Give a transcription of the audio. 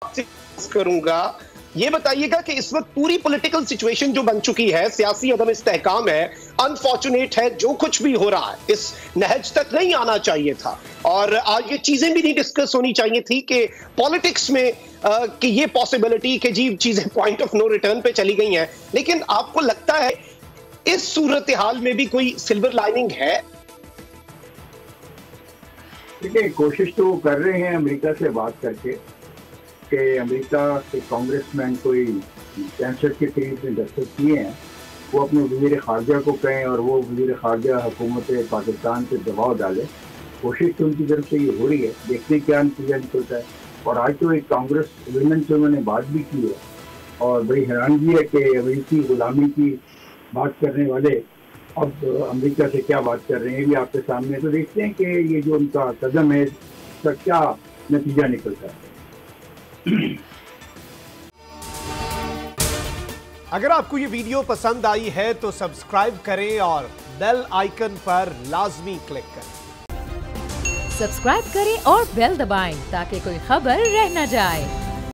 करूंगा, ये बताइएगा कि इस वक्त पूरी पॉलिटिकल सिचुएशन जो बन चुकी है, सियासी अदम इस्तेहकाम है, अनफॉर्चुनेट है, जो कुछ भी हो रहा है इस नहज तक नहीं आना चाहिए था। और आज ये चीजें भी नहीं डिस्कस होनी चाहिए थी कि पॉलिटिक्स में कि ये पॉसिबिलिटी कि जी चीजें पॉइंट ऑफ नो रिटर्न पे चली गई हैं। लेकिन आपको लगता है इस सूरत हाल में भी कोई सिल्वर लाइनिंग है? देखिए, कोशिश तो कर रहे हैं अमेरिका से बात करके कि अमेरिका के कांग्रेसमैन कोई कैंसर के करीब में दस्तखत किए हैं, वो अपने वज़ीर ख़ारजा को कहें और वो वज़ीर ख़ारजा हुकूमत पाकिस्तान पे दबाव डाले। कोशिश तो उनकी तरफ से ये हो रही है, देखते क्या नतीजा निकलता है। और आज तो एक कांग्रेस वुमेन से उन्होंने बात भी की है और बड़ी हैरानगी है कि अमेरिकी गुलामी की बात करने वाले अब अमेरिका से क्या बात कर रहे हैं, ये भी आपके सामने। तो देखते हैं कि ये जो उनका कदम है इसका क्या नतीजा निकलता है। अगर आपको ये वीडियो पसंद आई है तो सब्सक्राइब करें और बेल आइकन पर लाजमी क्लिक करें। सब्सक्राइब करें और बेल दबाएं ताकि कोई खबर रह न जाए।